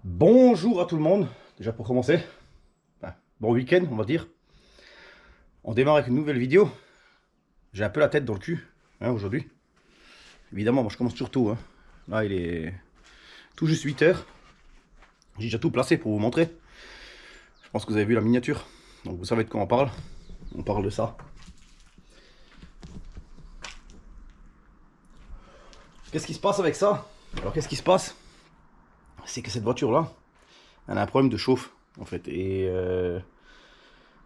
Bonjour à tout le monde, déjà pour commencer, bon week-end on va dire. On démarre avec une nouvelle vidéo. J'ai un peu la tête dans le cul aujourd'hui. Évidemment, moi je commence surtout. Là il est tout juste 8 h. J'ai déjà tout placé pour vous montrer. Je pense que vous avez vu la miniature, donc vous savez de quoi on parle. On parle de ça. Qu'est-ce qui se passe avec ça? Alors qu'est-ce qui se passe? C'est que cette voiture là, elle a un problème de chauffe en fait. Et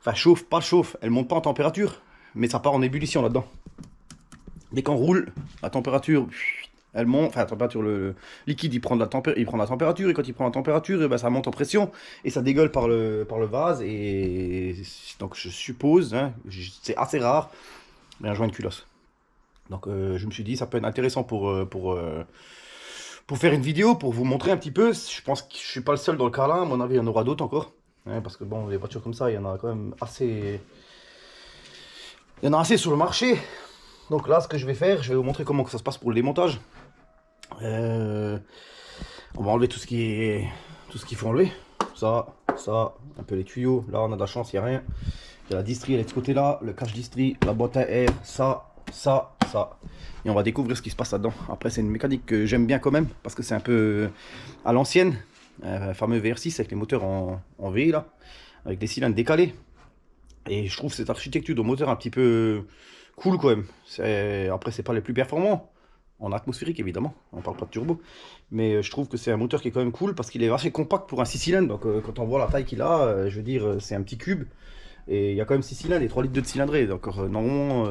enfin chauffe, pas chauffe, elle monte pas en température, mais ça part en ébullition là-dedans. Dès qu'on roule, la température, elle monte, enfin la température, le liquide il prend de la température, et quand il prend la température, et ben, ça monte en pression, et ça dégueule par le vase, et donc je suppose, c'est assez rare, mais un joint de culasse. Donc je me suis dit ça peut être intéressant pour faire une vidéo, pour vous montrer un petit peu. Je pense que je suis pas le seul dans le cas là, à mon avis il y en aura d'autres encore. Parce que bon, les voitures comme ça, il y en a quand même assez... Il y en a assez sur le marché. Donc là, ce que je vais faire, je vais vous montrer comment que ça se passe pour le démontage. On va enlever tout ce qu'il faut enlever. Ça, un peu les tuyaux. Là, on a de la chance, il n'y a rien. Il y a la distrie, elle est de ce côté-là. Le cache distrie, la boîte à air, ça. Et on va découvrir ce qui se passe là-dedans. Après, c'est une mécanique que j'aime bien quand même, parce que c'est un peu à l'ancienne. Fameux VR6 avec les moteurs en V là, avec des cylindres décalés. Et je trouve cette architecture de moteur un petit peu cool quand même. Après, c'est pas les plus performants en atmosphérique évidemment, on parle pas de turbo, mais je trouve que c'est un moteur qui est quand même cool parce qu'il est assez compact pour un 6 cylindres. Donc quand on voit la taille qu'il a, je veux dire, c'est un petit cube et il y a quand même 6 cylindres et 3 litres de cylindrée. Donc normalement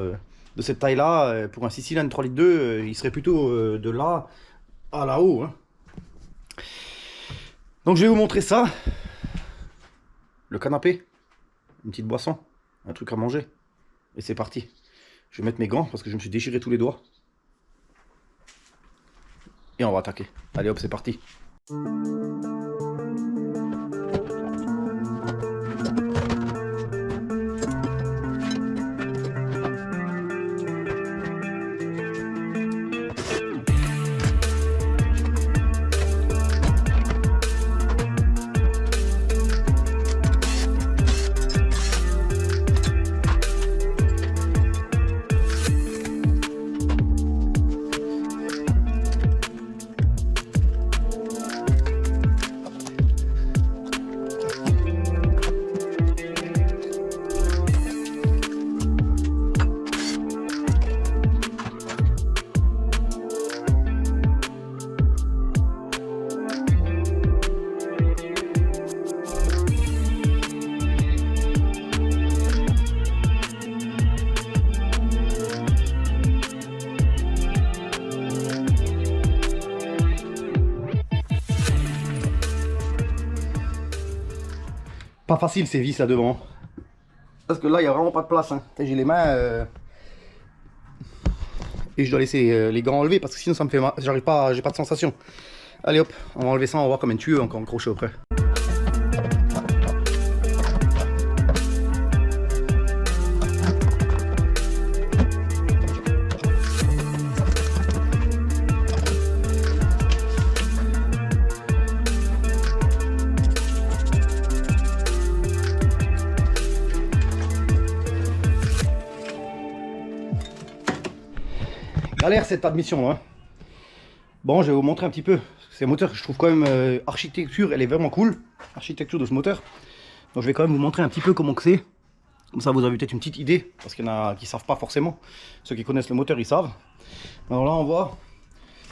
de cette taille là, pour un 6 cylindres 3 litres 2, il serait plutôt de là à là-haut. Donc je vais vous montrer ça. Le canapé, une petite boisson, un truc à manger. Et c'est parti. Je vais mettre mes gants parce que je me suis déchiré tous les doigts. Et on va attaquer. Allez hop, c'est parti. Pas facile ces vis là devant. Parce que là, il n'y a vraiment pas de place. J'ai les mains... Et je dois laisser les gants enlevés parce que sinon ça me fait mal. J'arrive pas, j'ai pas de sensation. Allez hop, on va enlever ça, on va voir comme un tuyau encore accroché auprès. Galère cette admission là. Bon, je vais vous montrer un petit peu. C'est un moteur que je trouve quand même, architecture, elle est vraiment cool. Architecture de ce moteur. Donc je vais quand même vous montrer un petit peu comment que c'est. Comme ça vous avez peut-être une petite idée. Parce qu'il y en a qui ne savent pas forcément. Ceux qui connaissent le moteur, ils savent. Alors là on voit,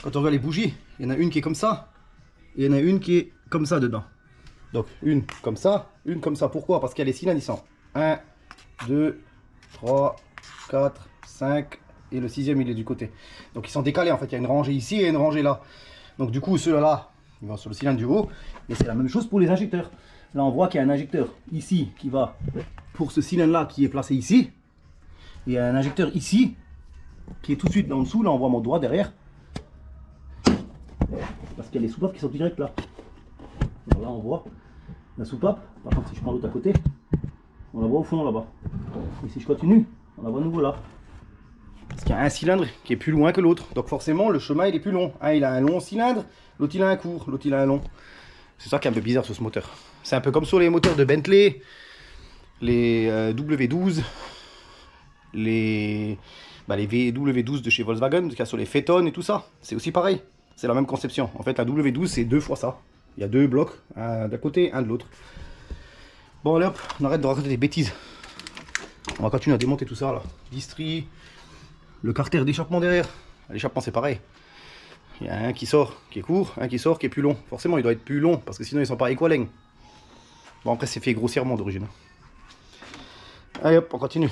quand on regarde les bougies, il y en a une qui est comme ça. Et il y en a une qui est comme ça dedans. Donc une comme ça, une comme ça. Pourquoi? Parce qu'il y a les cylindres, ils sont 1, 2, 3, 4, 5... et le 6e il est du côté. Donc ils sont décalés en fait, il y a une rangée ici et une rangée là. Donc du coup ceux-là, ils vont sur le cylindre du haut. Et c'est la même chose pour les injecteurs. Là on voit qu'il y a un injecteur ici qui va pour ce cylindre là qui est placé ici. Et il y a un injecteur ici qui est tout de suite là en dessous. Là on voit mon doigt derrière. Parce qu'il y a les soupapes qui sont direct là. Alors là on voit la soupape. Par contre si je prends l'autre à côté, on la voit au fond là-bas. Et si je continue, on la voit à nouveau là. Parce qu'il y a un cylindre qui est plus loin que l'autre. Donc forcément, le chemin il est plus long. Un il a un long cylindre, l'autre il a un court, l'autre il a un long. C'est ça qui est un peu bizarre sur ce moteur. C'est un peu comme sur les moteurs de Bentley, les W12, les W12 de chez Volkswagen, qu'il y a sur les Phaeton et tout ça. C'est aussi pareil. C'est la même conception. En fait, un W12, c'est 2 fois ça. Il y a 2 blocs, un d'un côté, un de l'autre. Bon, allez hop, on arrête de raconter des bêtises. On va continuer à démonter tout ça là. Distri, le carter d'échappement derrière. L'échappement, c'est pareil. Il y a un qui sort qui est court, un qui sort qui est plus long. Forcément, il doit être plus long parce que sinon, ils sont pas équalignes. Bon, après, c'est fait grossièrement d'origine. Allez hop, on continue.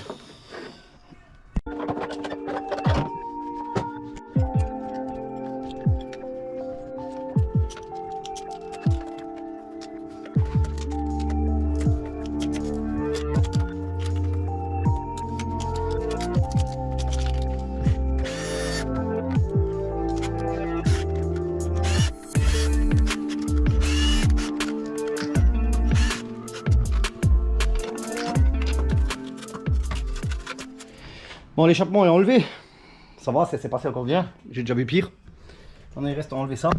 Bon, l'échappement est enlevé. Ça va, ça s'est passé encore bien. J'ai déjà vu pire. Maintenant, il reste à enlever ça.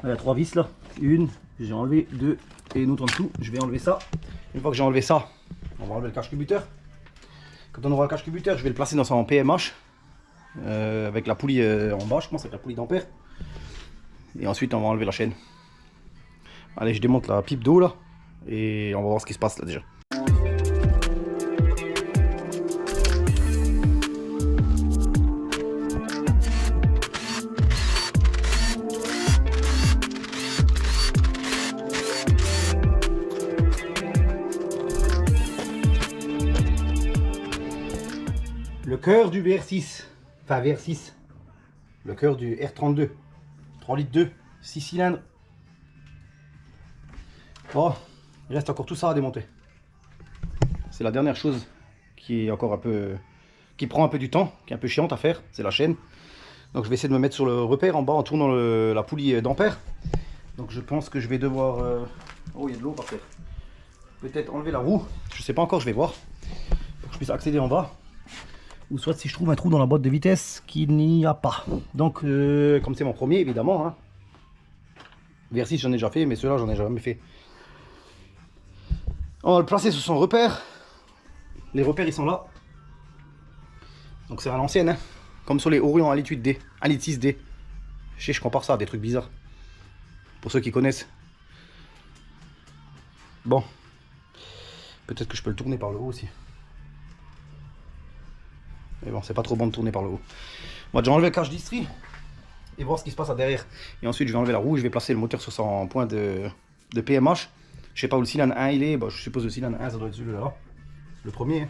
Il y a 3 vis là. Une, j'ai enlevé 2 et une autre en dessous. Je vais enlever ça. Une fois que j'ai enlevé ça, on va enlever le cache-cubuteur. Quand on aura le cache-cubuteur, je vais le placer dans son PMH. Avec la poulie en bas, je pense, avec la poulie d'ampère. Et ensuite, on va enlever la chaîne. Allez, je démonte la pipe d'eau là. Et on va voir ce qui se passe là déjà. Le cœur du VR6, enfin VR6, le cœur du R32, 3 litres 2, 6 cylindres. Bon, il reste encore tout ça à démonter. C'est la dernière chose qui est encore un peu, qui prend un peu du temps, qui est un peu chiante à faire, c'est la chaîne. Donc je vais essayer de me mettre sur le repère en bas en tournant la poulie d'ampère. Donc je pense que je vais devoir, oh il y a de l'eau par terre. Peut-être enlever la roue, je sais pas encore, je vais voir, pour que je puisse accéder en bas. Ou soit si je trouve un trou dans la boîte de vitesse qu'il n'y a pas. Donc comme c'est mon premier évidemment, hein. VR6 j'en ai déjà fait, mais ceux-là j'en ai jamais fait. On va le placer sur son repère. Les repères ils sont là. Donc c'est à l'ancienne, hein. Comme sur les Orion 1,8 litre D, 1,6 litre D. Je compare ça à des trucs bizarres. Pour ceux qui connaissent. Bon. Peut-être que je peux le tourner par le haut aussi. Mais bon, c'est pas trop bon de tourner par le haut. On va déjà enlever le cache distri et voir ce qui se passe là derrière. Et ensuite, je vais enlever la roue, je vais placer le moteur sur son point de PMH. Je sais pas où le cylindre 1 il est. Bah, je suppose le cylindre 1, ça doit être celui-là. Le premier. Hein.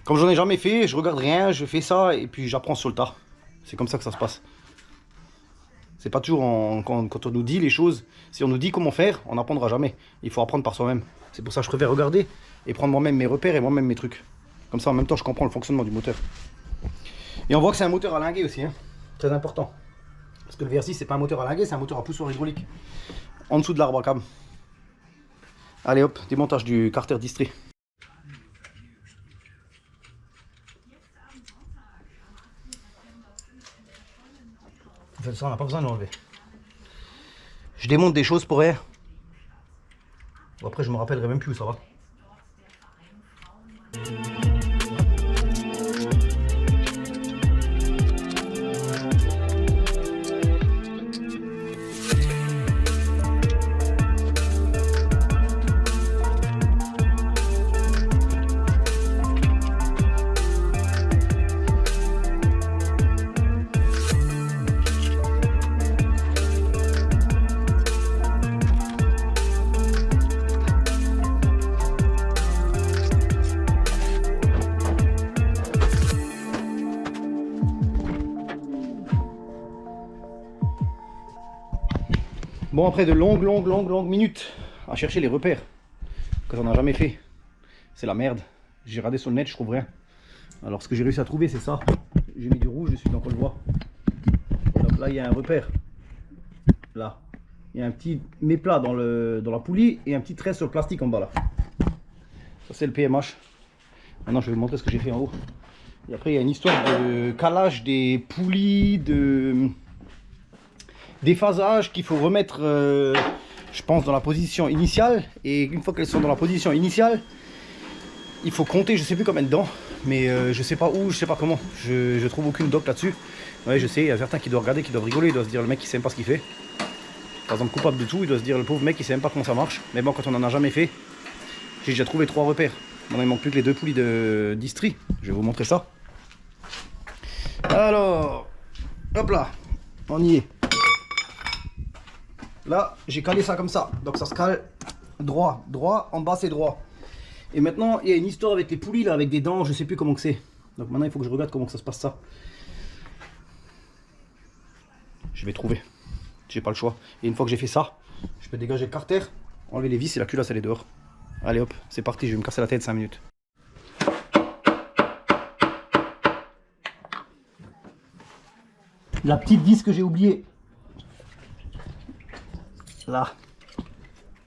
Comme j'en ai jamais fait, je regarde rien, je fais ça et puis j'apprends sur le tas. C'est comme ça que ça se passe. C'est pas toujours quand on nous dit les choses. Si on nous dit comment faire, on n'apprendra jamais. Il faut apprendre par soi-même. C'est pour ça que je préfère regarder et prendre moi-même mes repères et moi-même mes trucs. Comme ça, en même temps, je comprends le fonctionnement du moteur. Et on voit que c'est un moteur à linguer aussi, hein. Très important. Parce que le VR6, c'est pas un moteur à linguer, c'est un moteur à poussoir hydraulique. En dessous de l'arbre à cam. Allez hop, démontage du carter distri. En fait, ça, on n'a pas besoin de l'enlever. Je démonte des choses pour rien. Bon, après, je me rappellerai même plus où ça va. Bon, après de longues minutes à chercher les repères que j'en ai jamais fait, c'est la merde. J'ai regardé sur le net, je trouve rien. Alors ce que j'ai réussi à trouver, c'est ça. J'ai mis du rouge dessus, donc on le voit. Et donc là, il y a un repère. Là, il y a un petit méplat dans la poulie et un petit trait sur le plastique en bas là. Ça c'est le PMH. Maintenant, je vais vous montrer ce que j'ai fait en haut. Et après, il y a une histoire de calage des poulies, déphasage qu'il faut remettre, je pense, dans la position initiale. Et une fois qu'elles sont dans la position initiale, il faut compter, je sais plus combien dedans, mais je sais pas où, je sais pas comment. Je trouve aucune doc là-dessus. Ouais, je sais, il y a certains qui doivent regarder, qui doivent rigoler, ils doivent se dire le mec il sait même pas ce qu'il fait. Par exemple, coupable de tout, il doit se dire le pauvre mec il sait même pas comment ça marche. Mais bon, quand on en a jamais fait, j'ai déjà trouvé 3 repères. Maintenant il manque plus que les 2 poulies de d'Istrie. Je vais vous montrer ça. Alors, hop là, on y est. Là, j'ai calé ça comme ça, donc ça se cale droit, droit, en bas c'est droit. Et maintenant, il y a une histoire avec les poulies là, avec des dents, je sais plus comment que c'est. Donc maintenant, il faut que je regarde comment que ça se passe ça. Je vais trouver. J'ai pas le choix. Et une fois que j'ai fait ça, je peux dégager le carter, enlever les vis et la culasse elle est dehors. Allez hop, c'est parti, je vais me casser la tête 5 minutes. La petite vis que j'ai oubliée. Là.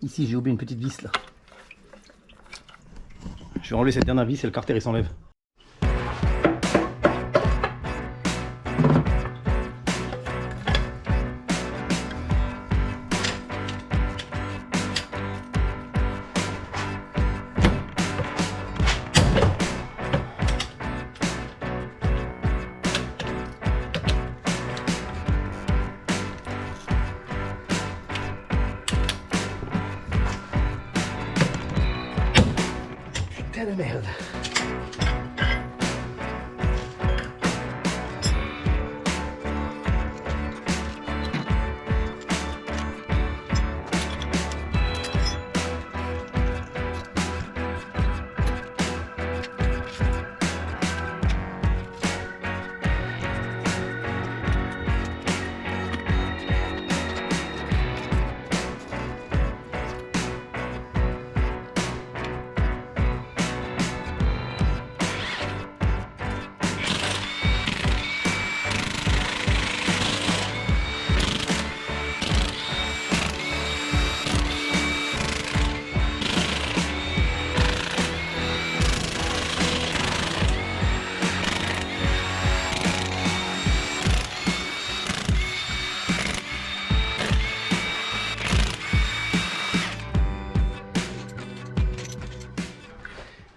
Ici, j'ai oublié une petite vis là. Je vais enlever cette dernière vis et le carter il s'enlève. Putain de merde.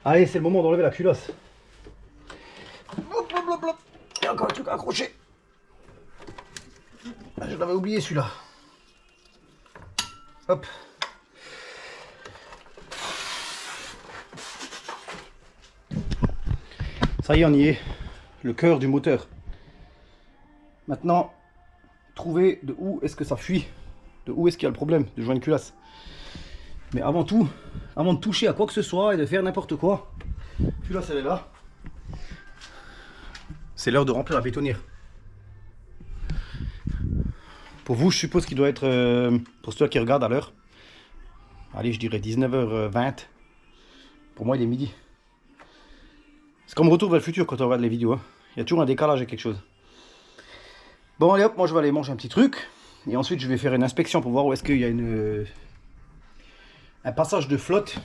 Allez, c'est le moment d'enlever la culasse. Hop, hop, hop, hop. Il y a encore un truc accroché. Je l'avais oublié celui-là. Hop. Ça y est, on y est. Le cœur du moteur. Maintenant, trouver de où est-ce que ça fuit. De où est-ce qu'il y a le problème de joindre culasse. Mais avant tout, avant de toucher à quoi que ce soit et de faire n'importe quoi, culasse elle est là. C'est l'heure de remplir la bétonnière. Pour vous, je suppose qu'il doit être, pour ceux qui regardent à l'heure, allez, je dirais 19h20. Pour moi, il est midi. C'est comme Retour vers le futur quand on regarde les vidéos. Hein. Il y a toujours un décalage avec quelque chose. Bon, allez hop, moi je vais aller manger un petit truc. Et ensuite, je vais faire une inspection pour voir où est-ce qu'il y a un passage de flotte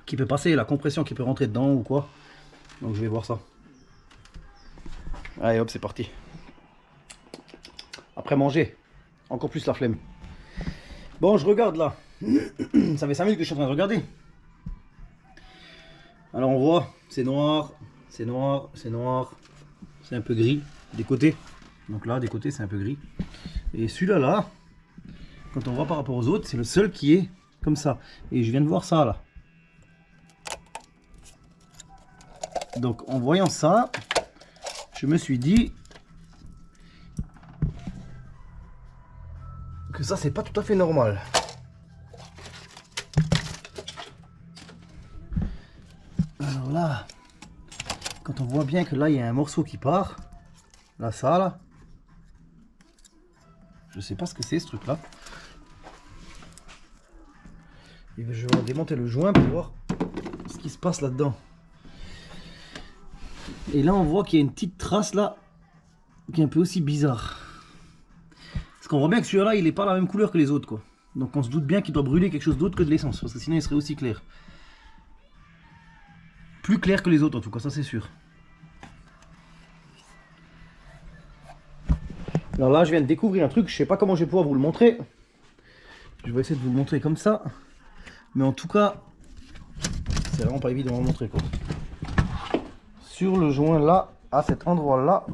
qui peut passer, la compression qui peut rentrer dedans ou quoi. Donc je vais voir ça. Allez hop, c'est parti. Après manger, encore plus la flemme. Bon, je regarde là. Ça fait 5 minutes que je suis en train de regarder. Alors on voit, c'est noir, c'est noir, c'est noir. C'est un peu gris des côtés. Donc là, des côtés, c'est un peu gris. Et celui-là, là, quand on voit par rapport aux autres, c'est le seul qui est comme ça. Et je viens de voir ça là. Donc en voyant ça, je me suis dit que ça c'est pas tout à fait normal. Alors là, quand on voit bien que là il y a un morceau qui part, là ça là, je sais pas ce que c'est ce truc là. Et je vais démonter le joint pour voir ce qui se passe là-dedans. Et là on voit qu'il y a une petite trace là qui est un peu aussi bizarre. Parce qu'on voit bien que celui-là il est pas la même couleur que les autres quoi. Donc on se doute bien qu'il doit brûler quelque chose d'autre que de l'essence. Parce que sinon il serait aussi clair. Plus clair que les autres en tout cas, ça c'est sûr. Alors là, je viens de découvrir un truc, je sais pas comment je vais pouvoir vous le montrer. Je vais essayer de vous le montrer comme ça. Mais en tout cas, c'est vraiment pas évident à montrer quoi. Sur le joint là, à cet endroit là,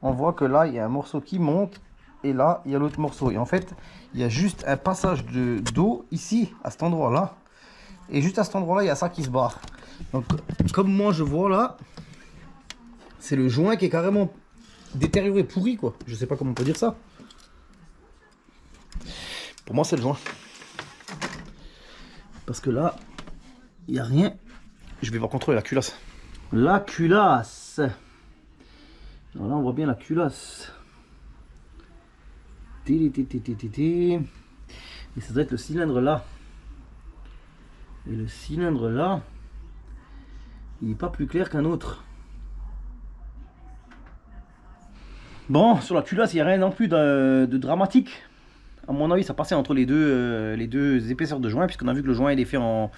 on voit que là, il y a un morceau qui monte. Et là, il y a l'autre morceau. Et en fait, il y a juste un passage d'eau ici, à cet endroit là. Et juste à cet endroit là, il y a ça qui se barre. Donc, comme moi je vois là, c'est le joint qui est carrément détérioré, pourri quoi. Je sais pas comment on peut dire ça. Pour moi c'est le joint. Parce que là, il n'y a rien. Je vais voir contrôler la culasse. La culasse. Alors là on voit bien la culasse. Et ça doit être le cylindre là. Et le cylindre là, il n'est pas plus clair qu'un autre. Bon, sur la culasse, il n'y a rien non plus de dramatique. À mon avis, ça passait entre les deux épaisseurs de joint, puisqu'on a vu que le joint il est fait en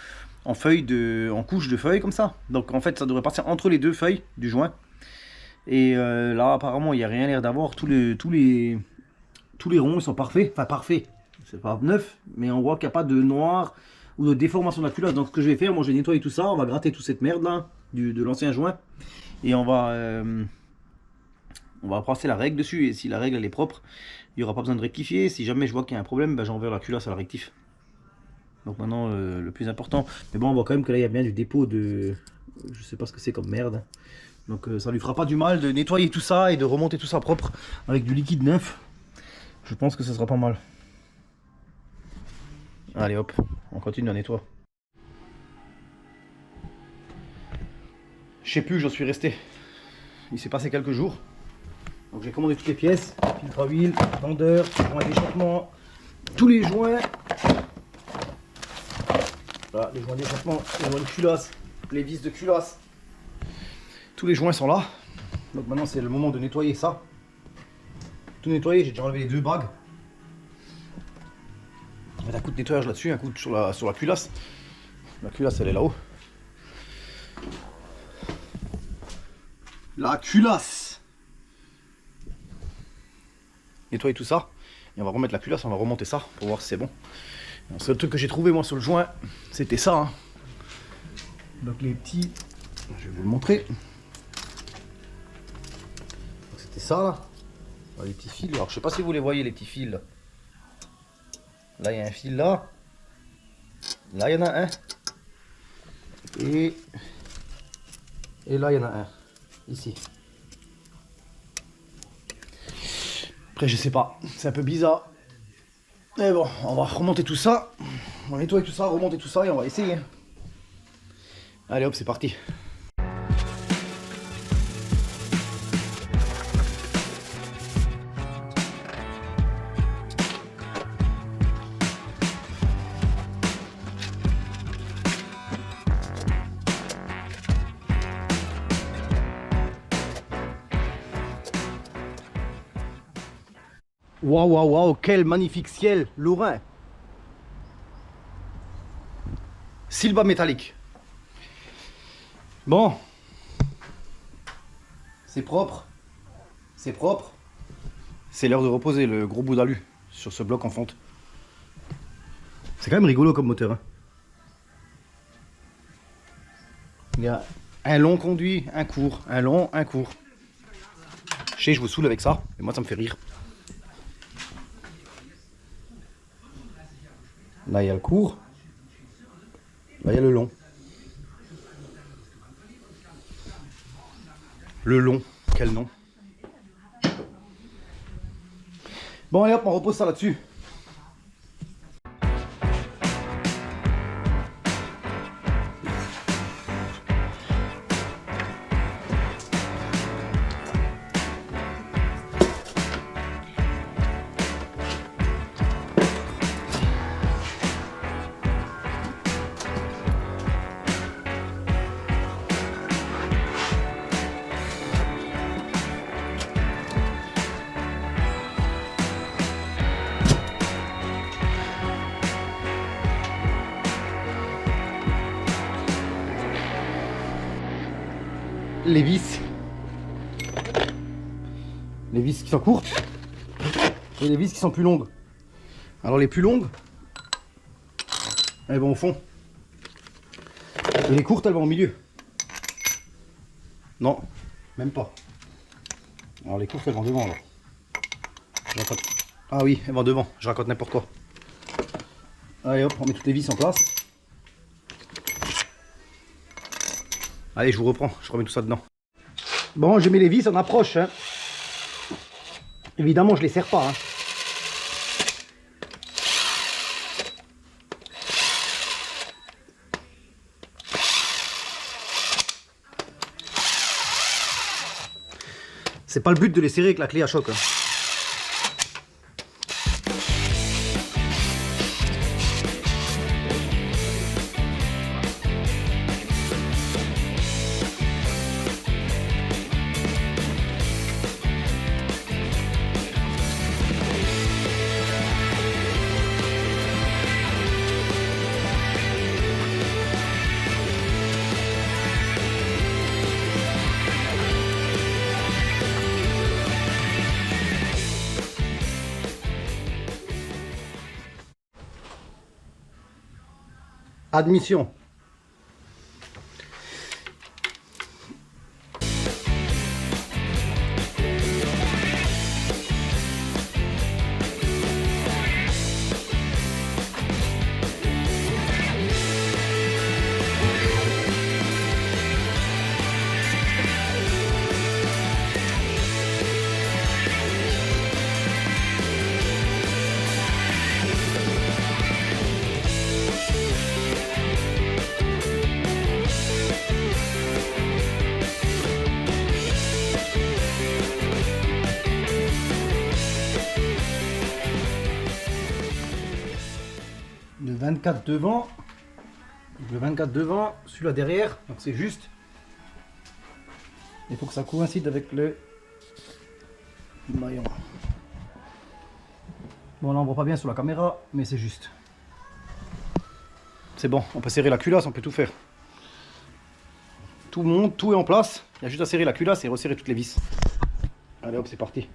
feuilles en couche de feuilles comme ça. Donc en fait, ça devrait passer entre les deux feuilles du joint. Et là, apparemment, il n'y a rien l'air d'avoir. Tous les ronds ils sont parfaits. Enfin, parfaits. C'est pas neuf, mais on voit qu'il n'y a pas de noir ou de déformation de la culasse. Donc ce que je vais faire, moi, je vais nettoyer tout ça. On va gratter toute cette merde là de l'ancien joint. Et on va passer la règle dessus, et si la règle elle est propre, il n'y aura pas besoin de rectifier. Si jamais je vois qu'il y a un problème, ben, j'enverrai la culasse à la rectif. Donc maintenant, le plus important, mais bon, on voit quand même que là il y a bien du dépôt de, je sais pas ce que c'est comme merde. Donc ça lui fera pas du mal de nettoyer tout ça et de remonter tout ça propre avec du liquide neuf. Je pense que ce sera pas mal. Allez hop, on continue à nettoyer. Je sais plus où j'en suis resté. Il s'est passé quelques jours. Donc j'ai commandé toutes les pièces, filtre à huile, tendeur, joint d'échappement, tous les joints. Voilà, les joints d'échappement, les joints de culasse, les vis de culasse. Tous les joints sont là. Donc maintenant c'est le moment de nettoyer ça. Tout nettoyer, j'ai déjà enlevé les deux bagues. On va mettre un coup de nettoyage là-dessus, un coup sur la culasse. La culasse elle est là-haut. La culasse! Nettoyer tout ça et on va remettre la culasse, on va remonter ça pour voir si c'est bon. Le seul truc que j'ai trouvé moi sur le joint, c'était ça. Hein. Donc les petits, je vais vous le montrer. C'était ça là. Alors, les petits fils. Alors je sais pas si vous les voyez les petits fils. Là il y a un fil là. Là il y en a un. Et là il y en a un. Ici. Après je sais pas, c'est un peu bizarre. Mais bon, on va remonter tout ça. On va nettoyer tout ça, remonter tout ça et on va essayer. Allez hop, c'est parti. Waouh, waouh, waouh, quel magnifique ciel lorrain. Silba métallique. Bon. C'est propre. C'est propre. C'est l'heure de reposer le gros bout d'alu sur ce bloc en fonte. C'est quand même rigolo comme moteur. Hein. Il y a un long conduit, un court. Un long, un court. Je sais, je vous saoule avec ça, mais moi ça me fait rire. Là il y a le court. Là il y a le long. Le long, quel nom. Bon allez hop, on repose ça là-dessus. Les vis qui sont courtes. et des vis qui sont plus longues. Alors les plus longues, elles vont au fond. Et les courtes, elles vont au milieu. Non, même pas. Alors les courtes, elles vont devant alors. Ah oui, elles vont devant, je raconte n'importe quoi. Allez hop, on met toutes les vis en place. Allez, je vous reprends, je remets tout ça dedans. Bon, je mets les vis en approche. Hein. Évidemment, je les serre pas. Hein. C'est pas le but de les serrer avec la clé à choc. Hein. Admission. Le 24 devant, le 24 devant, celui-là derrière, donc c'est juste. Il faut que ça coïncide avec le maillon. Bon là on voit pas bien sur la caméra, mais c'est juste. C'est bon, on peut serrer la culasse, on peut tout faire. Tout monte, tout est en place. Il y a juste à serrer la culasse et resserrer toutes les vis. Allez hop, c'est parti.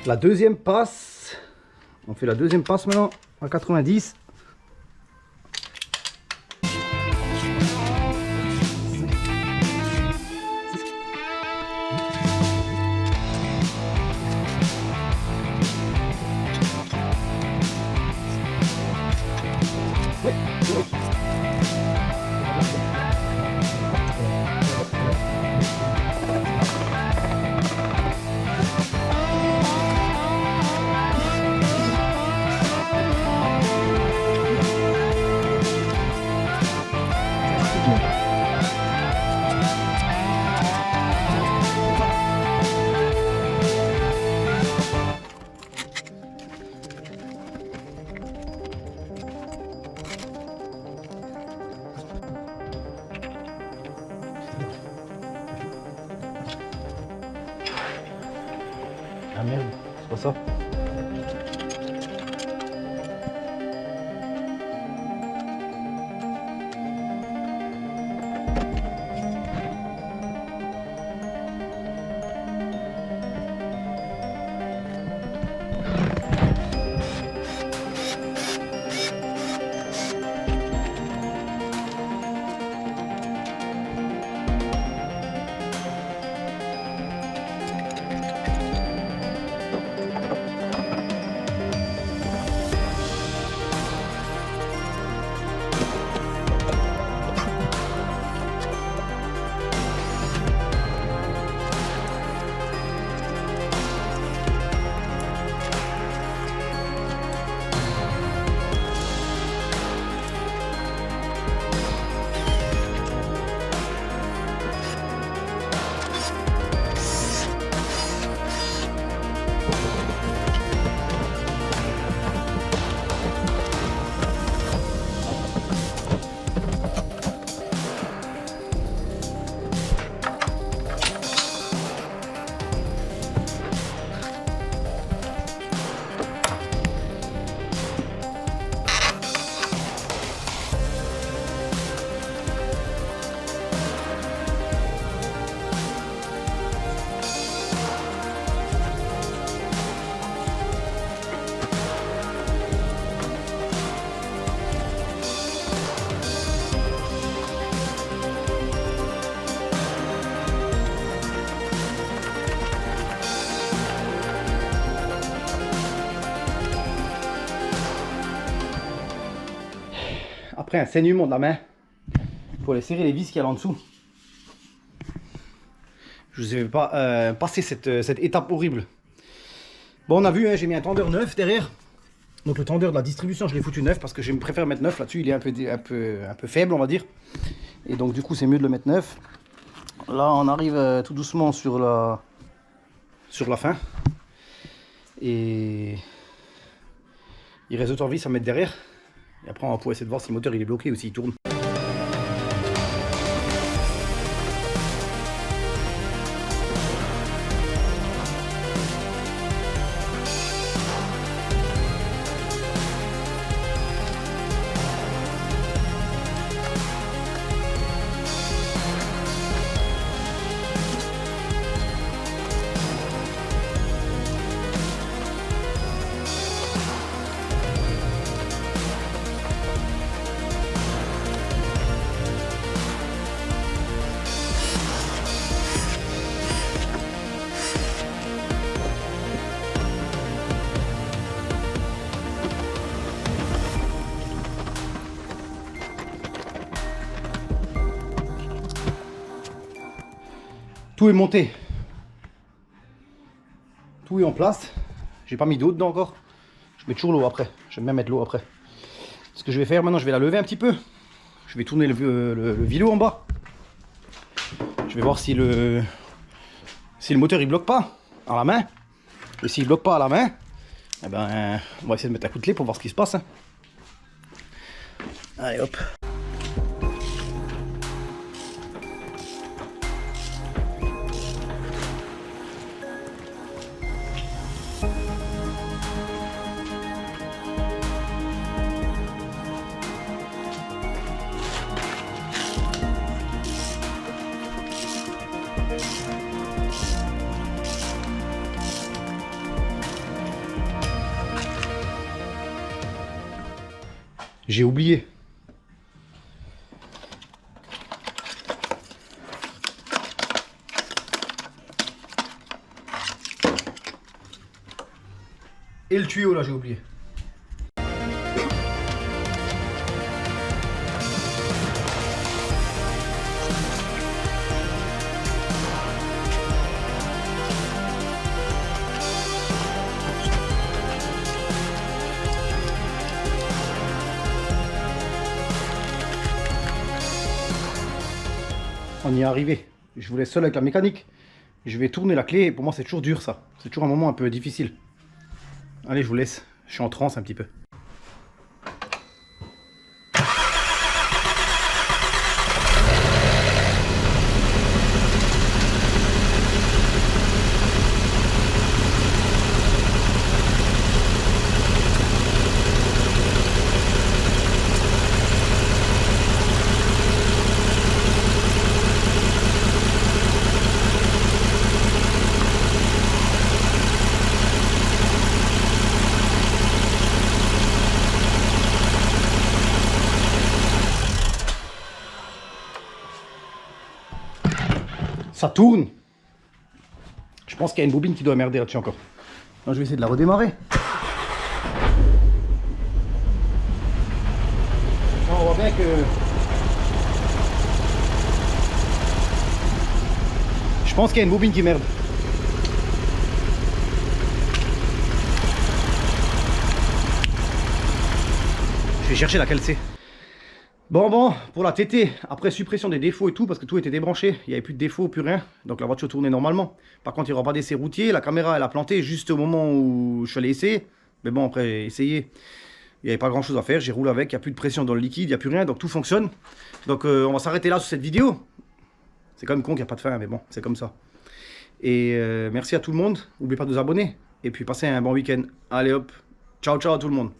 La deuxième passe, on fait la deuxième passe maintenant à 90. Ah merde, c'est pas ça. après un saignement de la main. Il faut aller serrer les vis qu'il y a là en dessous. Je ne vais pas passer cette étape horrible. Bon, on a vu, hein, j'ai mis un tendeur neuf derrière. Donc le tendeur de la distribution, je l'ai foutu neuf parce que je préfère mettre neuf là-dessus. Il est un peu faible, on va dire. Et donc du coup, c'est mieux de le mettre neuf. Là, on arrive tout doucement sur la fin. Et il reste 2 tournevis à mettre derrière. Et après, on va pouvoir essayer de voir si le moteur il est bloqué ou s'il tourne. Tout est monté. Tout est en place. J'ai pas mis d'eau dedans encore. Je mets toujours l'eau après. J'aime bien mettre l'eau après. Ce que je vais faire maintenant, je vais la lever un petit peu. Je vais tourner le vélo en bas. Je vais voir si le moteur il bloque pas à la main. Et s'il bloque pas à la main, eh ben, on va essayer de mettre un coup de clé pour voir ce qui se passe. Hein. Allez hop. J'ai oublié. Et le tuyau là, j'ai oublié. On y est arrivé. Je vous laisse seul avec la mécanique. Je vais tourner la clé. Et pour moi, c'est toujours dur ça. C'est toujours un moment un peu difficile. Allez, je vous laisse. Je suis en transe un petit peu. Ça tourne. Je pense qu'il y a une bobine qui doit merder là-dessus encore. Alors, je vais essayer de la redémarrer. Alors, on voit bien que... Je pense qu'il y a une bobine qui merde. Je vais chercher laquelle c'est. Bon, pour la TT, après suppression des défauts et tout, parce que tout était débranché, il n'y avait plus de défauts, plus rien, donc la voiture tournait normalement. Par contre, il n'y aura pas d'essai routier, la caméra elle a planté juste au moment où je suis allé essayer. Mais bon, après, essayer, il n'y avait pas grand chose à faire, j'ai roulé avec, il n'y a plus de pression dans le liquide, il n'y a plus rien, donc tout fonctionne. Donc on va s'arrêter là sur cette vidéo. C'est quand même con qu'il n'y a pas de fin, mais bon, c'est comme ça. Et merci à tout le monde, n'oubliez pas de vous abonner, et puis passez un bon week-end. Allez hop, ciao à tout le monde.